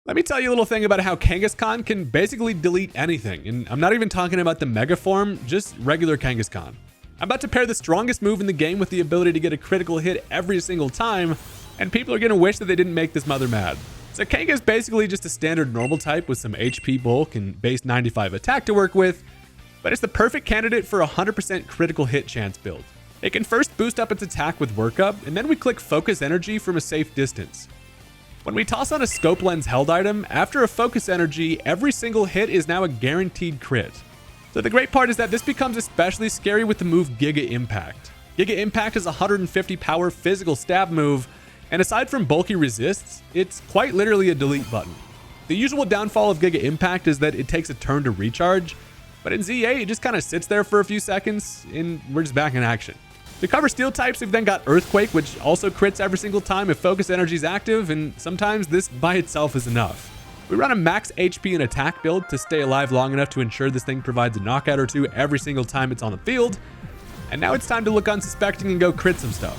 Let me tell you a little thing about how Kangaskhan can basically delete anything, and I'm not even talking about the Mega form, just regular Kangaskhan. I'm about to pair the strongest move in the game with the ability to get a critical hit every single time, and people are gonna wish that they didn't make this mother mad. So Kanga is basically just a standard normal type with some HP bulk and base 95 attack to work with, but it's the perfect candidate for a 100% critical hit chance build. It can first boost up its attack with workup, and then we click focus energy from a safe distance. When we toss on a scope lens held item, after a focus energy, every single hit is now a guaranteed crit. So the great part is that this becomes especially scary with the move Giga Impact. Giga Impact is a 150 power physical stab move, and aside from bulky resists, it's quite literally a delete button. The usual downfall of Giga Impact is that it takes a turn to recharge, but in ZA it just kind of sits there for a few seconds and we're just back in action. To cover steel types, we've then got Earthquake, which also crits every single time if focus energy is active, and sometimes this by itself is enough. We run a max HP and attack build to stay alive long enough to ensure this thing provides a knockout or two every single time it's on the field. And now it's time to look unsuspecting and go crit some stuff.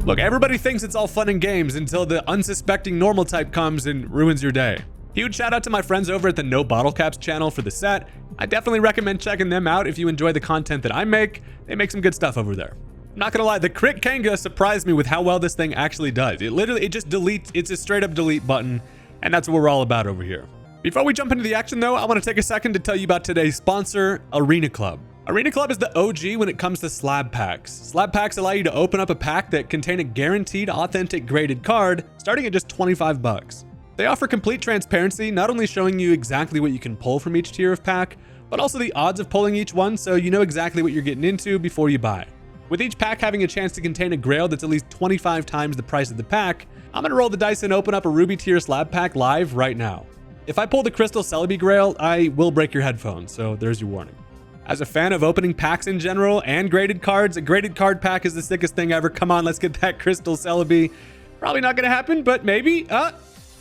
Look, everybody thinks it's all fun and games until the unsuspecting normal type comes and ruins your day. Huge shout out to my friends over at the No Bottlecaps channel for the set. I definitely recommend checking them out if you enjoy the content that I make. They make some good stuff over there. I'm not gonna lie, the crit Kanga surprised me with how well this thing actually does. It just deletes, it's a straight up delete button, and that's what we're all about over here. Before we jump into the action though, I want to take a second to tell you about today's sponsor, Arena Club. Arena Club is the OG when it comes to slab packs. Slab packs allow you to open up a pack that contain a guaranteed authentic graded card, starting at just 25 bucks. They offer complete transparency, not only showing you exactly what you can pull from each tier of pack, but also the odds of pulling each one so you know exactly what you're getting into before you buy. With each pack having a chance to contain a grail that's at least 25 times the price of the pack, I'm gonna roll the dice and open up a Ruby tier slab pack live right now. If I pull the Crystal Celebi grail, I will break your headphones, so there's your warning. As a fan of opening packs in general and graded cards, a graded card pack is the sickest thing ever. Come on, let's get that Crystal Celebi. Probably not gonna happen, but maybe.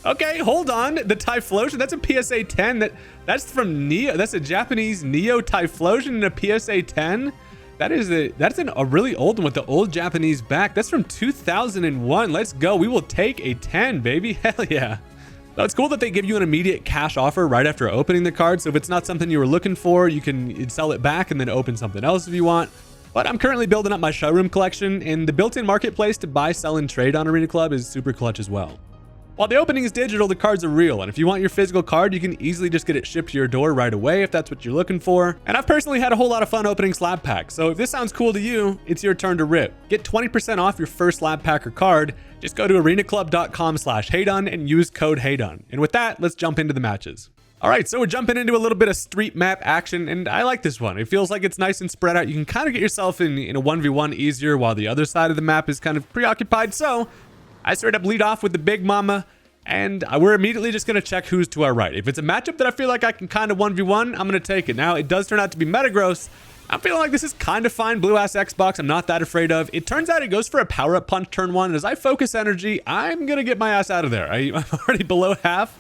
Okay, hold on. The Typhlosion, that's a PSA 10. That's from Neo. That's a Japanese Neo Typhlosion in a PSA 10. That's a really old one with the old Japanese back. That's from 2001. Let's go. We will take a 10, baby. Hell yeah. Now, it's cool that they give you an immediate cash offer right after opening the card. So if it's not something you were looking for, you can sell it back and then open something else if you want. But I'm currently building up my showroom collection, and the built-in marketplace to buy, sell, and trade on Arena Club is super clutch as well. While the opening is digital, the cards are real, and if you want your physical card, you can easily just get it shipped to your door right away if that's what you're looking for. And I've personally had a whole lot of fun opening slab packs, so if this sounds cool to you, it's your turn to rip. Get 20% off your first slab pack or card. Just go to arenaclub.com/Haydunn and use code Haydunn. And with that, let's jump into the matches. All right, so we're jumping into a little bit of street map action, and I like this one. It feels like it's nice and spread out. You can kind of get yourself in a 1v1 easier while the other side of the map is kind of preoccupied. So I straight up lead off with the Big Mama, and we're immediately just going to check who's to our right. If it's a matchup that I feel like I can kind of 1v1, I'm going to take it. Now, it does turn out to be Metagross. I'm feeling like this is kind of fine. Blue-ass Xbox, I'm not that afraid of. It turns out it goes for a power-up punch turn one, and as I focus energy, I'm going to get my ass out of there. I'm already below half,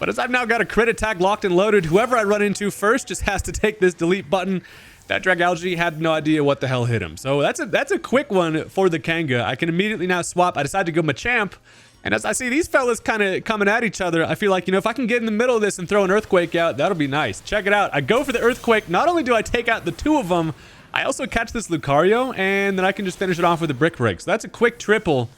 but as I've now got a crit attack locked and loaded, whoever I run into first just has to take this delete button. That Dragalge had no idea what the hell hit him. So that's a quick one for the Kanga. I can immediately now swap. I decided to go Machamp. And as I see these fellas kind of coming at each other, I feel like, if I can get in the middle of this and throw an Earthquake out, that'll be nice. Check it out. I go for the Earthquake. Not only do I take out the two of them, I also catch this Lucario, and then I can just finish it off with a Brick Break. So that's a quick triple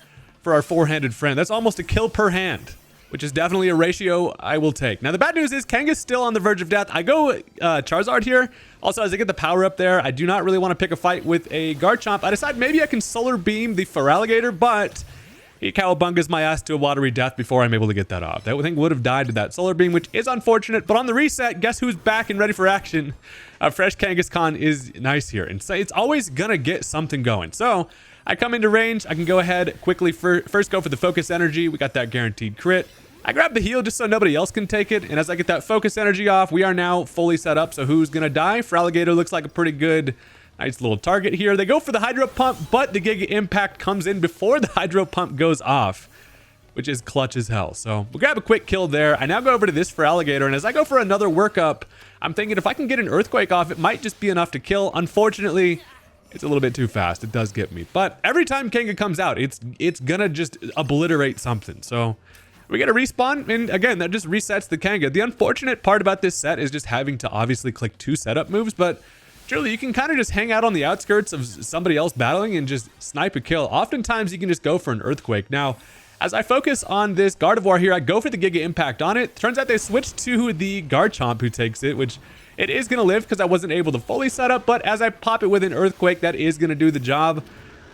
for our four-handed friend. That's almost a kill per hand, which is definitely a ratio I will take. Now, the bad news is Kanga's still on the verge of death. I go Charizard here. Also, as I get the power up there, I do not really want to pick a fight with a Garchomp. I decide maybe I can Solar Beam the Feraligatr, but he cowabungas my ass to a watery death before I'm able to get that off. That thing would have died to that Solar Beam, which is unfortunate. But on the reset, guess who's back and ready for action? A fresh Kangaskhan is nice here. And so it's always going to get something going. So I come into range. I can go ahead quickly. First go for the Focus Energy. We got that guaranteed crit. I grab the heal just so nobody else can take it. And as I get that Focus Energy off, we are now fully set up. So who's going to die? Feraligatr looks like a pretty good, nice little target here. They go for the Hydro Pump, but the Giga Impact comes in before the Hydro Pump goes off, which is clutch as hell. So we'll grab a quick kill there. I now go over to this Feraligatr, and as I go for another workup, I'm thinking if I can get an Earthquake off, it might just be enough to kill. Unfortunately, it's a little bit too fast. It does get me. But every time Kanga comes out, it's gonna just obliterate something. So we get a respawn, and again, that just resets the Kanga. The unfortunate part about this set is just having to obviously click 2 setup moves, but truly, you can kind of just hang out on the outskirts of somebody else battling and just snipe a kill. Oftentimes, you can just go for an Earthquake. Now, as I focus on this Gardevoir here, I go for the Giga Impact on it. Turns out they switched to the Garchomp who takes it, which it is going to live because I wasn't able to fully set up, but as I pop it with an Earthquake, that is going to do the job.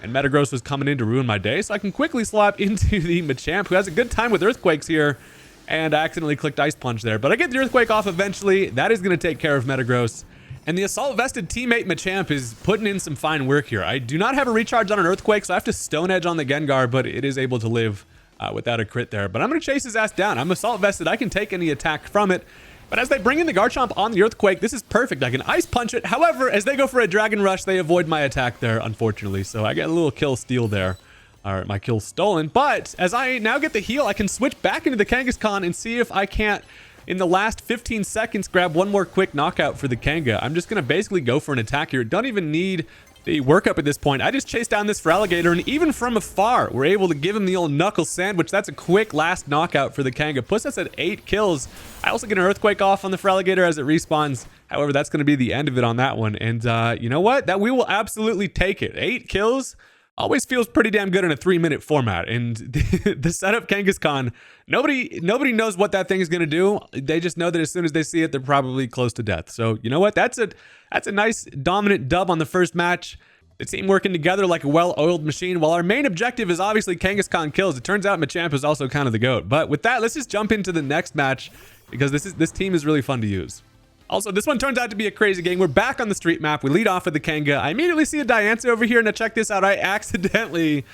And Metagross was coming in to ruin my day, so I can quickly swap into the Machamp, who has a good time with Earthquakes here, and I accidentally clicked Ice Punch there. But I get the Earthquake off eventually. That is going to take care of Metagross. And the Assault Vested teammate Machamp is putting in some fine work here. I do not have a recharge on an Earthquake, so I have to Stone Edge on the Gengar, but it is able to live without a crit there. But I'm going to chase his ass down. I'm Assault Vested. I can take any attack from it. But as they bring in the Garchomp on the Earthquake, this is perfect. I can Ice Punch it. However, as they go for a Dragon Rush, they avoid my attack there, unfortunately. So I get a little kill steal there. All right, my kill stolen. But as I now get the heal, I can switch back into the Kangaskhan and see if I can't, in the last 15 seconds, grab one more quick knockout for the Kanga. I'm just going to basically go for an attack here. Don't even need the workup at this point. I just chased down this Feraligatr, and even from afar, we're able to give him the old knuckle sandwich. That's a quick last knockout for the Kanga. Puts us at 8 kills. I also get an Earthquake off on the Feraligatr as it respawns. However, that's going to be the end of it on that one. And you know what? That we will absolutely take it. 8 kills always feels pretty damn good in a 3-minute format. And the setup Kangaskhan, nobody knows what that thing is going to do. They just know that as soon as they see it, they're probably close to death. So you know what? That's a nice dominant dub on the first match. The team working together like a well-oiled machine. While our main objective is obviously Kangaskhan kills, it turns out Machamp is also kind of the GOAT. But with that, let's just jump into the next match because this team is really fun to use. Also, this one turns out to be a crazy game. We're back on the street map. We lead off with the Kanga. I immediately see a Diancie over here. Now check this out. I accidentally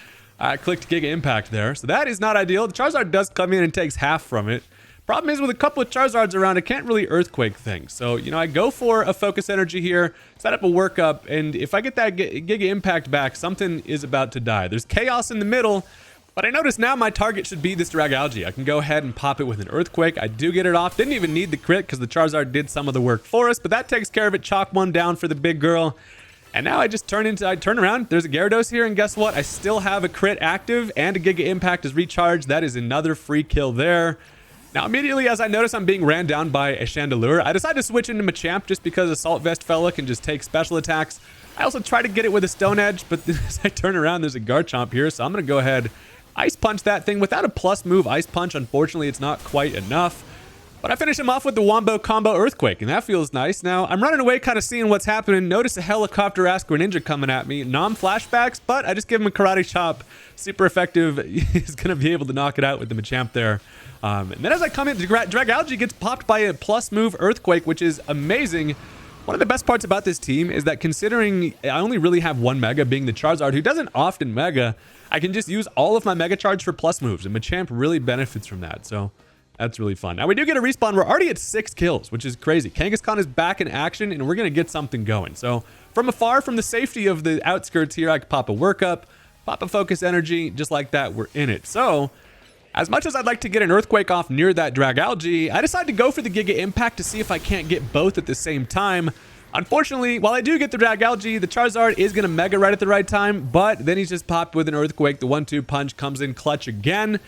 clicked Giga Impact there. So that is not ideal. The Charizard does come in and takes half from it. Problem is with a couple of Charizards around, I can't really Earthquake things. So, you know, I go for a Focus Energy here, set up a workup, and if I get that Giga Impact back, something is about to die. There's Chaos in the middle, but I notice now my target should be this Dragalge. I can go ahead and pop it with an Earthquake. I do get it off. Didn't even need the crit because the Charizard did some of the work for us, but that takes care of it. Chalk one down for the big girl. And now I just turn around. There's a Gyarados here, and guess what? I still have a crit active, and a Giga Impact is recharged. That is another free kill there. Now, immediately as I notice I'm being ran down by a Chandelure, I decide to switch into Machamp just because Assault Vest fella can just take special attacks. I also try to get it with a Stone Edge, but as I turn around, there's a Garchomp here, so I'm going to go ahead, Ice Punch that thing. Without a plus move Ice Punch, unfortunately, it's not quite enough. But I finish him off with the Wombo Combo Earthquake, and that feels nice. Now, I'm running away kind of seeing what's happening. Notice a helicopter-ass Greninja coming at me. Flashbacks, but I just give him a Karate Chop. Super effective. He's going to be able to knock it out with the Machamp there. And then as I come in, Dragalge gets popped by a plus move Earthquake, which is amazing. One of the best parts about this team is that considering I only really have one Mega, being the Charizard, who doesn't often Mega, I can just use all of my Mega Charge for plus moves, and Machamp really benefits from that. So that's really fun. Now, we do get a respawn. We're already at 6 kills, which is crazy. Kangaskhan is back in action, and we're going to get something going. So from afar, from the safety of the outskirts here, I can pop a workup, pop a Focus Energy, just like that, we're in it. So as much as I'd like to get an Earthquake off near that Dragalge, I decide to go for the Giga Impact to see if I can't get both at the same time. Unfortunately, while I do get the Dragalge, the Charizard is going to Mega right at the right time, but then he's just popped with an Earthquake. The 1-2 punch comes in clutch again.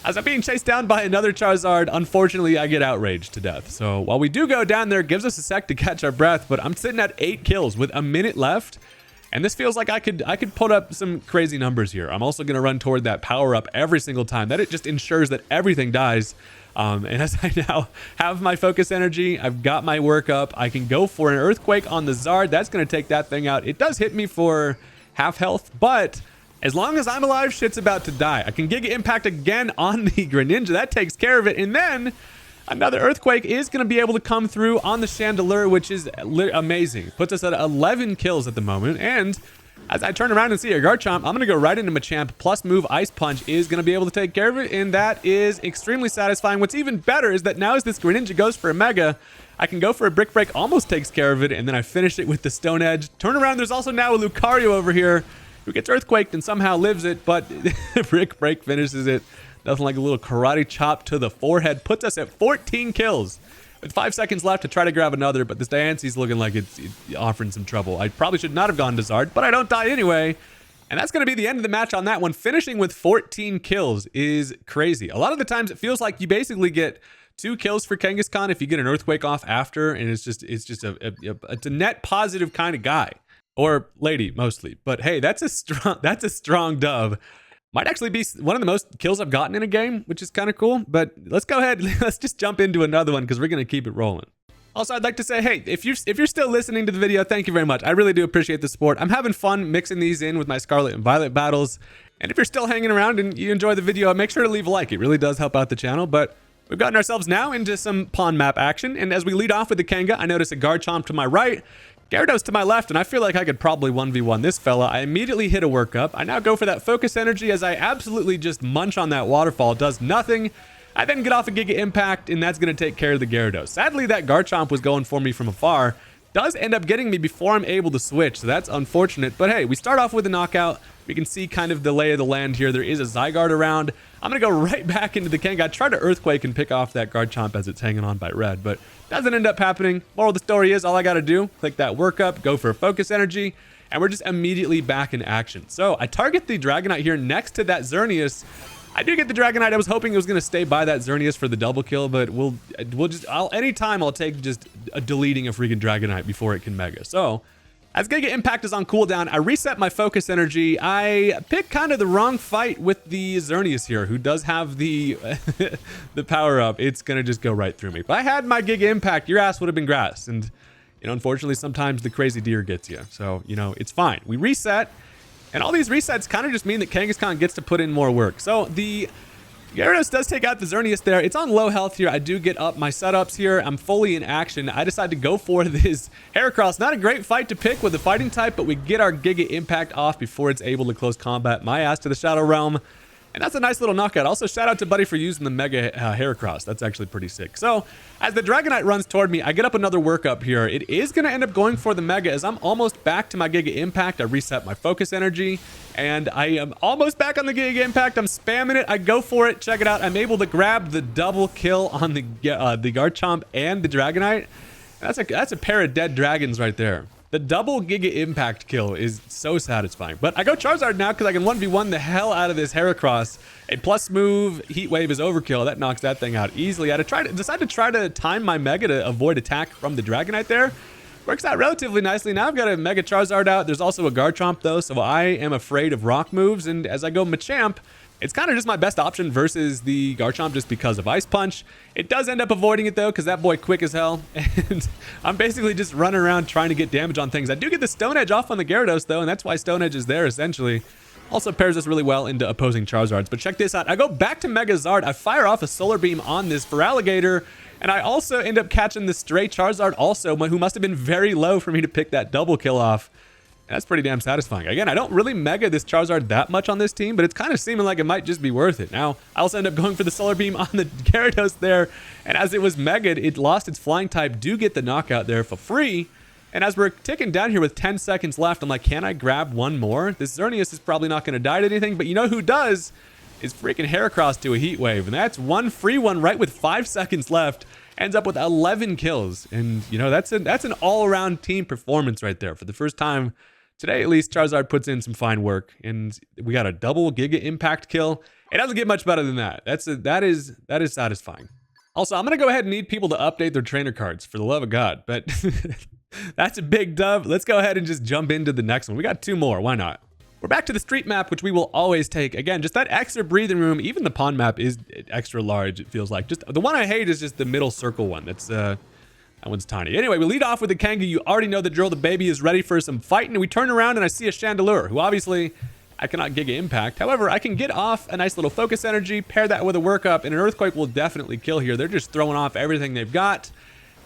As I'm being chased down by another Charizard, unfortunately, I get outraged to death. So while we do go down there, it gives us a sec to catch our breath, but I'm sitting at 8 kills with a minute left. And this feels like I could put up some crazy numbers here. I'm also going to run toward that power up every single time. That it just ensures that everything dies. And as I now have my Focus Energy, I've got my work up. I can go for an Earthquake on the Zard. That's going to take that thing out. It does hit me for half health, but as long as I'm alive, shit's about to die. I can Giga Impact again on the Greninja. That takes care of it. And then another Earthquake is going to be able to come through on the Chandelure, which is amazing. Puts us at 11 kills at the moment. And as I turn around and see a Garchomp, I'm going to go right into Machamp. Plus move Ice Punch is going to be able to take care of it. And that is extremely satisfying. What's even better is that now as this Greninja goes for a Mega, I can go for a Brick Break, almost takes care of it. And then I finish it with the Stone Edge. Turn around, there's also now a Lucario over here who gets Earthquaked and somehow lives it. But Brick Break finishes it. Nothing like a little Karate Chop to the forehead. Puts us at 14 kills with 5 seconds left to try to grab another, but this Diancie's looking like it's offering some trouble. I probably should not have gone to Zard, but I don't die anyway. And that's going to be the end of the match on that one. Finishing with 14 kills is crazy. A lot of the times it feels like you basically get 2 kills for Kangaskhan if you get an Earthquake off after, and it's just a net positive kind of guy. Or lady, mostly. But hey, that's a strong dub. Might actually be one of the most kills I've gotten in a game, which is kind of cool. But let's go ahead. Let's just jump into another one because we're going to keep it rolling. Also, I'd like to say, hey, if you're still listening to the video, thank you very much. I really do appreciate the support. I'm having fun mixing these in with my Scarlet and Violet battles. And if you're still hanging around and you enjoy the video, make sure to leave a like. It really does help out the channel. But we've gotten ourselves now into some pawn map action. And as we lead off with the Kanga, I notice a Garchomp to my right, Gyarados to my left, and I feel like I could probably 1v1 this fella. I immediately hit a workup. I now go for that focus energy as I absolutely just munch on that waterfall. Does nothing. I then get off a Giga Impact, and that's going to take care of the Gyarados. Sadly, that Garchomp was going for me from afar. Does end up getting me before I'm able to switch, so that's unfortunate. But hey, we start off with a knockout. We can see kind of the lay of the land here. There is a Zygarde around. I'm going to go right back into the Kanga. I try to Earthquake and pick off that Garchomp as it's hanging on by red, but doesn't end up happening. Moral of the story is all I got to do, click that workup, go for a focus energy, and we're just immediately back in action. So I target the Dragonite here next to that Xerneas. I do get the Dragonite. I was hoping it was going to stay by that Xerneas for the double kill, but anytime I'll take just deleting a freaking Dragonite before it can Mega. So as Giga Impact is on cooldown, I reset my focus energy. I pick kind of the wrong fight with the Xerneas here, who does have the the power up. It's going to just go right through me. If I had my Giga Impact, your ass would have been grass. And, unfortunately, sometimes the crazy deer gets you. So, it's fine. We reset. And all these resets kind of just mean that Kangaskhan gets to put in more work. So the Gyarados does take out the Xerneas there. It's on low health here. I do get up my setups here. I'm fully in action. I decide to go for this Heracross. Not a great fight to pick with the fighting type, but we get our Giga Impact off before it's able to close combat my ass to the Shadow Realm. And that's a nice little knockout. Also, shout out to Buddy for using the Mega Heracross. That's actually pretty sick. So, as the Dragonite runs toward me, I get up another workup here. It is going to end up going for the Mega as I'm almost back to my Giga Impact. I reset my focus energy, and I am almost back on the Giga Impact. I'm spamming it. I go for it. Check it out. I'm able to grab the double kill on the Garchomp and the Dragonite. That's a pair of dead dragons right there. The double Giga Impact kill is so satisfying. But I go Charizard now because I can 1v1 the hell out of this Heracross. A plus move, Heat Wave is overkill. That knocks that thing out easily. I decide to try to time my Mega to avoid attack from the Dragonite there. Works out relatively nicely. Now I've got a Mega Charizard out. There's also a Garchomp though, so I am afraid of rock moves. And as I go Machamp, it's kind of just my best option versus the Garchomp just because of Ice Punch. It does end up avoiding it though, because that boy quick as hell. And I'm basically just running around trying to get damage on things. I do get the Stone Edge off on the Gyarados though, and that's why Stone Edge is there essentially. Also pairs us really well into opposing Charizards. But check this out. I go back to Mega Zard. I fire off a Solar Beam on this Feraligatr. And I also end up catching the stray Charizard also, who must have been very low for me to pick that double kill off. That's pretty damn satisfying. Again, I don't really Mega this Charizard that much on this team, but it's kind of seeming like it might just be worth it. Now, I also end up going for the Solar Beam on the Gyarados there, and as it was Mega'd, it lost its flying type. Do get the knockout there for free. And as we're ticking down here with 10 seconds left, I'm like, can I grab one more? This Xerneas is probably not going to die to anything, but you know who does? Is freaking Heracross to a Heat Wave, and that's one free one right with 5 seconds left. Ends up with 11 kills, and that's an all-around team performance right there. For the first time today, at least, Charizard puts in some fine work, and we got a double Giga Impact kill. It doesn't get much better than that. That is satisfying. Also, I'm gonna go ahead and need people to update their trainer cards for the love of God, but that's a big dub. Let's go ahead and just jump into the next one. We got 2 more. Why not? We're back to the street map, which we will always take. Again, just that extra breathing room. Even the pond map is extra large, it feels like. Just the one I hate is just the middle circle one. That one's tiny. Anyway, we lead off with the Kanga. You already know the drill. The baby is ready for some fighting. We turn around and I see a Chandelure, who obviously I cannot Giga Impact. However, I can get off a nice little focus energy, pair that with a workup, and an Earthquake will definitely kill here. They're just throwing off everything they've got.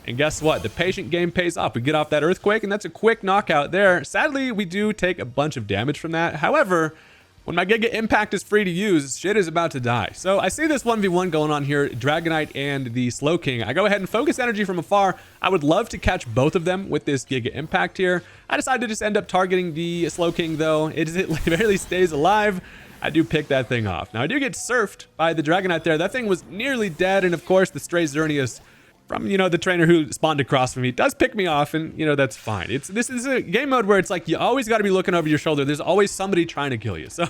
And guess what? The patient game pays off. We get off that Earthquake, and that's a quick knockout there. Sadly, we do take a bunch of damage from that. However, when my Giga Impact is free to use, shit is about to die. So I see this 1v1 going on here, Dragonite and the Slowking. I go ahead and focus energy from afar. I would love to catch both of them with this Giga Impact here. I decided to just end up targeting the Slowking though. It barely stays alive. I do pick that thing off. Now I do get surfed by the Dragonite there. That thing was nearly dead, and of course the stray Xerneas from, you know, the trainer who spawned across from me does pick me off, and, you know, that's fine. This is a game mode where it's like you always got to be looking over your shoulder. There's always somebody trying to kill you. So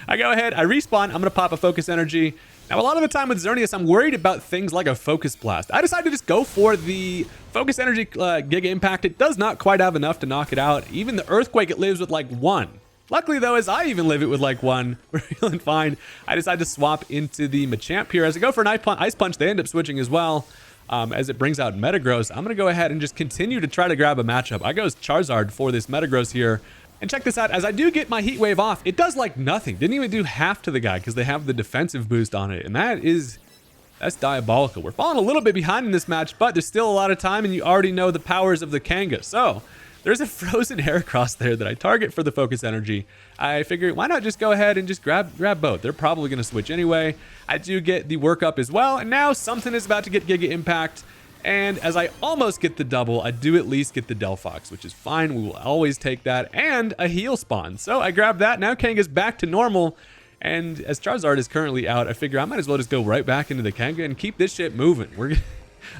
I go ahead, I respawn, I'm going to pop a focus energy. Now, a lot of the time with Xerneas, I'm worried about things like a focus blast. I decided to just go for the focus energy Giga Impact. It does not quite have enough to knock it out. Even the Earthquake, it lives with like 1. Luckily, though, as I even live it with like 1, we're feeling fine. I decided to swap into the Machamp here. As I go for an Ice Punch, they end up switching as well. As it brings out Metagross, I'm going to go ahead and just continue to try to grab a matchup. I go Charizard for this Metagross here. And check this out, as I do get my Heat Wave off, it does like nothing. Didn't even do half to the guy because they have the defensive boost on it. And that's diabolical. We're falling a little bit behind in this match, but there's still a lot of time, and you already know the powers of the Kanga. So there's a frozen Heracross there that I target for the focus energy. I figure, why not just go ahead and just grab both? They're probably going to switch anyway. I do get the workup as well, and now something is about to get Giga Impact. And as I almost get the double, I do at least get the Delphox, which is fine. We will always take that, and a heal spawn. So I grab that. Now Kanga's back to normal. And as Charizard is currently out, I figure I might as well just go right back into the Kanga and keep this shit moving.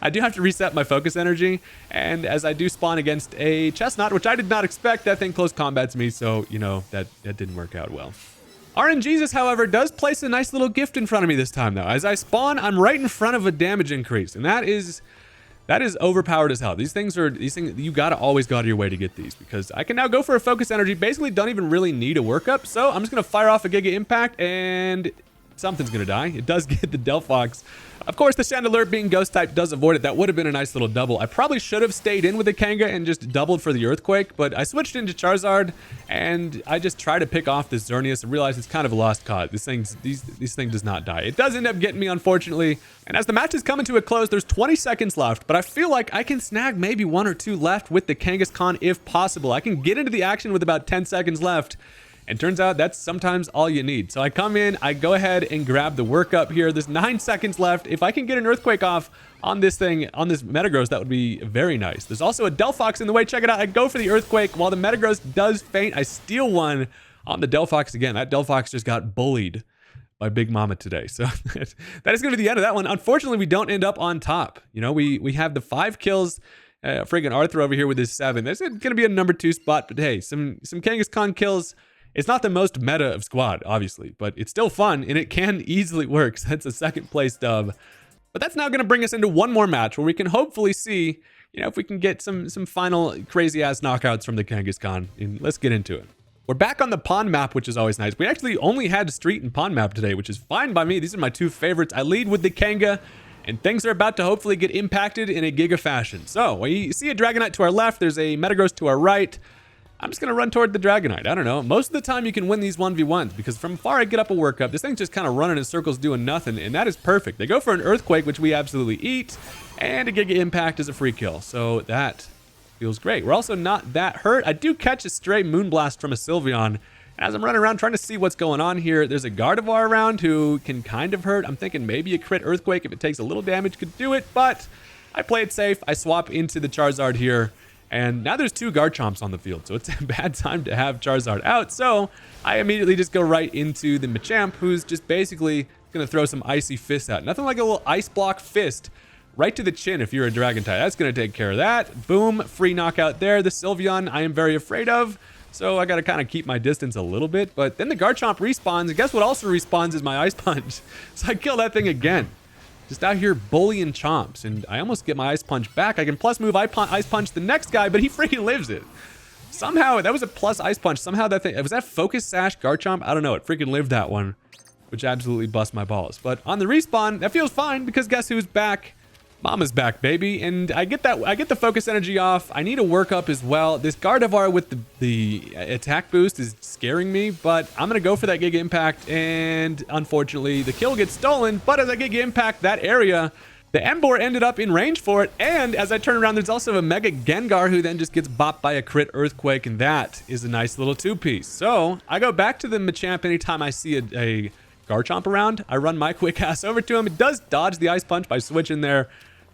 I do have to reset my focus energy. And as I do spawn against a Chestnut, which I did not expect, that thing close combats me. So, you know, that didn't work out well. RNGesus, however, does place a nice little gift in front of me this time, though. As I spawn, I'm right in front of a damage increase. And that is overpowered as hell. These things, you gotta always go out of your way to get these, because I can now go for a focus energy. Basically, don't even really need a workup. So I'm just gonna fire off a Giga Impact, and something's gonna die. It does get the Delphox. Of course, the Chandelure being ghost type does avoid it. That would have been a nice little double. I probably should have stayed in with the Kanga and just doubled for the Earthquake, but I switched into Charizard, and I just try to pick off this Xerneas and realize it's kind of a lost cause. This thing does not die. It does end up getting me, unfortunately. And as the match is coming to a close, there's 20 seconds left, but I feel like I can snag maybe 1 or 2 left with the Kangaskhan if possible. I can get into the action with about 10 seconds left. And turns out that's sometimes all you need. So I come in, I go ahead and grab the workup here. There's 9 seconds left. If I can get an Earthquake off on this thing, on this Metagross, that would be very nice. There's also a Delphox in the way. Check it out. I go for the Earthquake. While the Metagross does faint, I steal one on the Delphox again. That Delphox just got bullied by Big Mama today. So that is going to be the end of that one. Unfortunately, we don't end up on top. You know, we have the 5 kills. Friggin' Arthur over here with his 7. There's going to be a number 2 spot. But hey, some Kangaskhan kills. It's not the most meta of squad, obviously, but it's still fun, and it can easily work. So that's a 2nd place dub. But that's now going to bring us into one more match where we can hopefully see, you know, if we can get some final crazy-ass knockouts from the Kangaskhan. And let's get into it. We're back on the pond map, which is always nice. We actually only had street and pond map today, which is fine by me. These are my 2 favorites. I lead with the Kanga, and things are about to hopefully get impacted in a Giga fashion. So we see a Dragonite to our left. There's a Metagross to our right. I'm just going to run toward the Dragonite. I don't know. Most of the time you can win these 1v1s because from far I get up a workup. This thing's just kind of running in circles doing nothing, and that is perfect. They go for an Earthquake, which we absolutely eat, and a Giga Impact is a free kill. So that feels great. We're also not that hurt. I do catch a stray Moonblast from a Sylveon. As I'm running around trying to see what's going on here, there's a Gardevoir around who can kind of hurt. I'm thinking maybe a crit Earthquake, if it takes a little damage, could do it, but I play it safe. I swap into the Charizard here. And now there's 2 Garchomps on the field, so it's a bad time to have Charizard out. So I immediately just go right into the Machamp, who's just basically going to throw some Icy Fist out. Nothing like a little Ice Block Fist right to the chin if you're a Dragon type. That's going to take care of that. Boom, free knockout there. The Sylveon I am very afraid of, so I got to kind of keep my distance a little bit. But then the Garchomp respawns, and guess what also respawns is my Ice Punch. So I kill that thing again. Just out here bullying Chomps, and I almost get my Ice Punch back. I can plus move Ice Punch the next guy, but he freaking lives it. Somehow, that was a plus Ice Punch. Somehow that thing, was that Focus Sash Garchomp? I don't know, it freaking lived that one, which absolutely bust my balls. But on the respawn, that feels fine, because guess who's back? Mama's back, baby. And I get the focus energy off. I need a workup as well. This Gardevoir with the attack boost is scaring me, but I'm going to go for that Giga Impact. And unfortunately, the kill gets stolen. But as I Giga Impact that area, the Emboar ended up in range for it. And as I turn around, there's also a Mega Gengar who then just gets bopped by a crit Earthquake. And that is a nice little 2-piece. So I go back to the Machamp anytime I see a Garchomp around. I run my quick ass over to him. It does dodge the Ice Punch by switching there.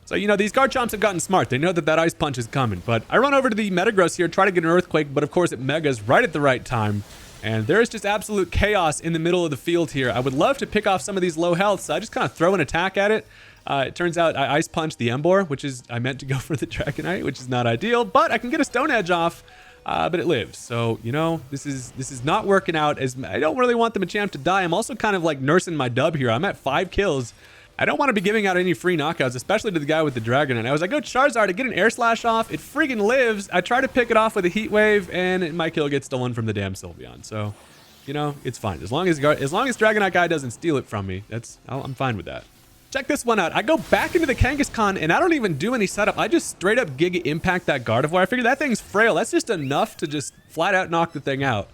So, you know, these Garchomps have gotten smart. They know that Ice Punch is coming. But I run over to the Metagross here, try to get an Earthquake, but of course it Megas right at the right time. And there is just absolute chaos in the middle of the field here. I would love to pick off some of these low health, so I just kind of throw an attack at it. It turns out I Ice Punched the Embor, which is, I meant to go for the Dragonite, which is not ideal, but I can get a Stone Edge off, but it lives. So, you know, this is not working out. As I don't really want the Machamp to die. I'm also kind of like nursing my dub here. I'm at 5 kills. I don't want to be giving out any free knockouts, especially to the guy with the Dragonite. I was like, go Charizard to get an Air Slash off. It friggin' lives. I try to pick it off with a Heat Wave, and my kill gets stolen from the damn Sylveon. So, you know, it's fine. As long as Dragonite guy doesn't steal it from me, I'm fine with that. Check this one out. I go back into the Kangaskhan, and I don't even do any setup. I just straight up Giga Impact that Gardevoir. I figure that thing's frail. That's just enough to just flat out knock the thing out.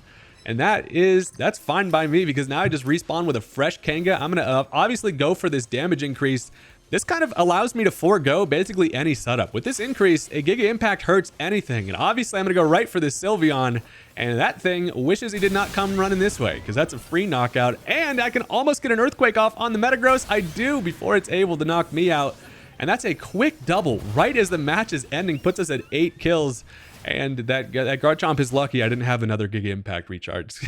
And that's fine by me, because now I just respawn with a fresh Kanga. I'm going to obviously go for this damage increase. This kind of allows me to forego basically any setup. With this increase, a Giga Impact hurts anything. And obviously, I'm going to go right for this Sylveon. And that thing wishes he did not come running this way, because that's a free knockout. And I can almost get an Earthquake off on the Metagross. I do before it's able to knock me out. And that's a quick double right as the match is ending. Puts us at 8 kills. And that Garchomp is lucky I didn't have another Giga Impact recharge,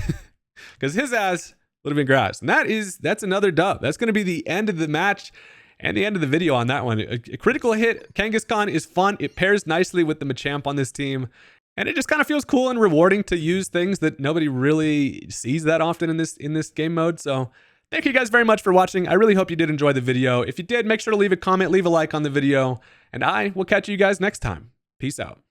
because his ass would have been grass. And that's another dub. That's going to be the end of the match and the end of the video on that one. A critical hit. Kangaskhan is fun. It pairs nicely with the Machamp on this team. And it just kind of feels cool and rewarding to use things that nobody really sees that often in this game mode. So thank you guys very much for watching. I really hope you did enjoy the video. If you did, make sure to leave a comment, leave a like on the video, and I will catch you guys next time. Peace out.